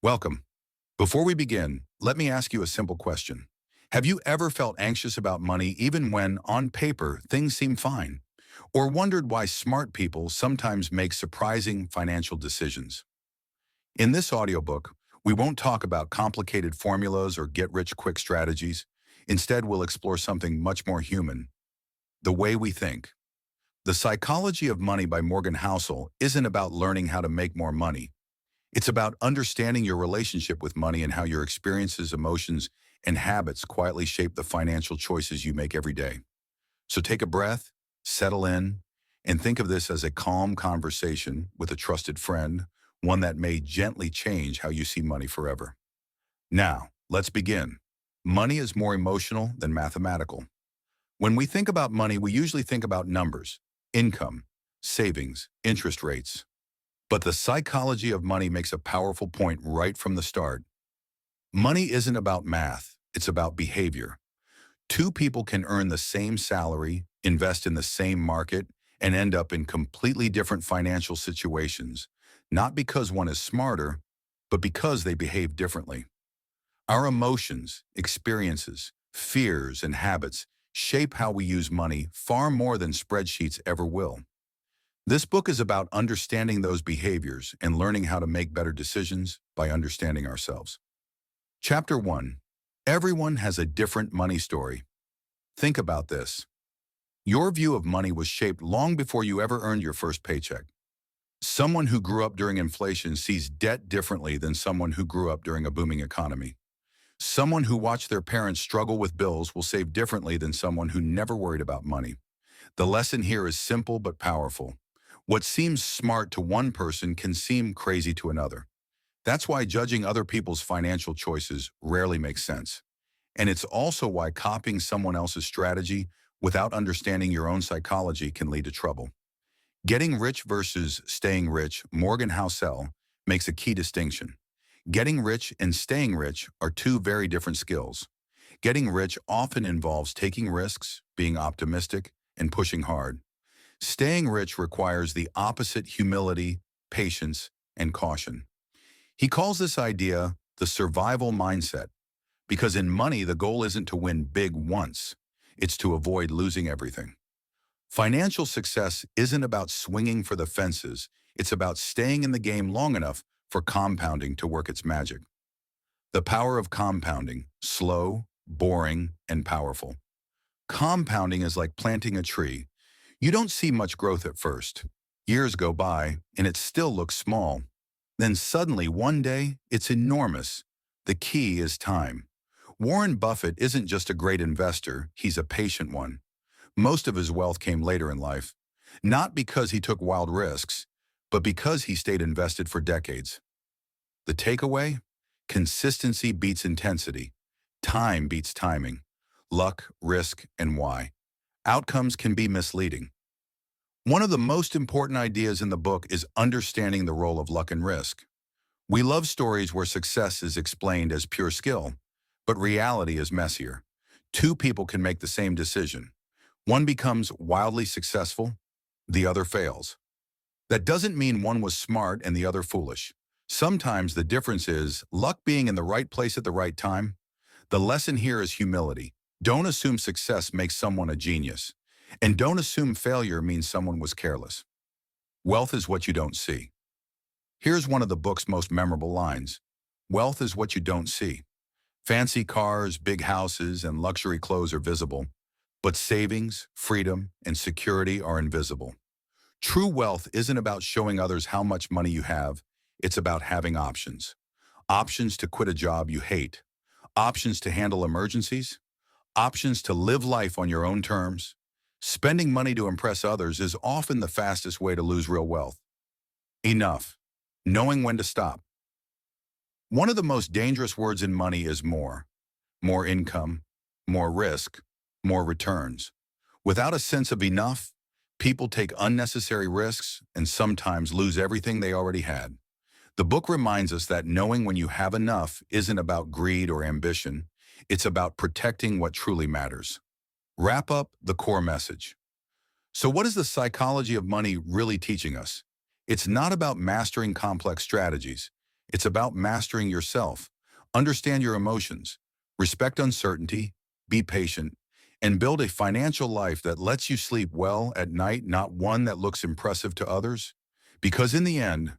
Welcome. Before we begin, let me ask you a simple question. Have you ever felt anxious about money even when, on paper, things seem fine? Or wondered why smart people sometimes make surprising financial decisions? In this audiobook, we won't talk about complicated formulas or get-rich-quick strategies. Instead, we'll explore something much more human, the way we think. The Psychology of Money by Morgan Housel isn't about learning how to make more money. It's about understanding your relationship with money and how your experiences, emotions, and habits quietly shape the financial choices you make every day. So take a breath, settle in, and think of this as a calm conversation with a trusted friend, one that may gently change how you see money forever. Now, let's begin. Money is more emotional than mathematical. When we think about money, we usually think about numbers, income, savings, interest rates. But the psychology of money makes a powerful point right from the start. Money isn't about math, it's about behavior. Two people can earn the same salary, invest in the same market, and end up in completely different financial situations, not because one is smarter, but because they behave differently. Our emotions, experiences, fears, and habits shape how we use money far more than spreadsheets ever will. This book is about understanding those behaviors and learning how to make better decisions by understanding ourselves. Chapter 1. Everyone has a different money story. Think about this. Your view of money was shaped long before you ever earned your first paycheck. Someone who grew up during inflation sees debt differently than someone who grew up during a booming economy. Someone who watched their parents struggle with bills will save differently than someone who never worried about money. The lesson here is simple but powerful. What seems smart to one person can seem crazy to another. That's why judging other people's financial choices rarely makes sense. And it's also why copying someone else's strategy without understanding your own psychology can lead to trouble. Getting rich versus staying rich, Morgan Housel makes a key distinction. Getting rich and staying rich are two very different skills. Getting rich often involves taking risks, being optimistic, and pushing hard. Staying rich requires the opposite: humility, patience, and caution. He calls this idea the survival mindset, because in money, the goal isn't to win big once, it's to avoid losing everything. Financial success isn't about swinging for the fences, it's about staying in the game long enough for compounding to work its magic. The power of compounding: slow, boring, and powerful. Compounding is like planting a tree. You don't see much growth at first. Years go by, and it still looks small. Then suddenly, one day, it's enormous. The key is time. Warren Buffett isn't just a great investor, he's a patient one. Most of his wealth came later in life, not because he took wild risks, but because he stayed invested for decades. The takeaway? Consistency beats intensity. Time beats timing. Luck, risk, and why. Outcomes can be misleading. One of the most important ideas in the book is understanding the role of luck and risk. We love stories where success is explained as pure skill, but reality is messier. Two people can make the same decision. One becomes wildly successful, the other fails. That doesn't mean one was smart and the other foolish. Sometimes the difference is luck being in the right place at the right time. The lesson here is humility. Don't assume success makes someone a genius. And don't assume failure means someone was careless. Wealth is what you don't see. Here's one of the book's most memorable lines. Wealth is what you don't see. Fancy cars, big houses, and luxury clothes are visible, but savings, freedom, and security are invisible. True wealth isn't about showing others how much money you have. It's about having options. Options to quit a job you hate. Options to handle emergencies. Options to live life on your own terms. Spending money to impress others is often the fastest way to lose real wealth. Enough. Knowing when to stop. One of the most dangerous words in money is more. More income, more risk, more returns. Without a sense of enough, people take unnecessary risks and sometimes lose everything they already had. The book reminds us that knowing when you have enough isn't about greed or ambition. It's about protecting what truly matters. Wrap up the core message. So what is the psychology of money really teaching us? It's not about mastering complex strategies. It's about mastering yourself. Understand your emotions, respect uncertainty, be patient, and build a financial life that lets you sleep well at night, not one that looks impressive to others. Because in the end,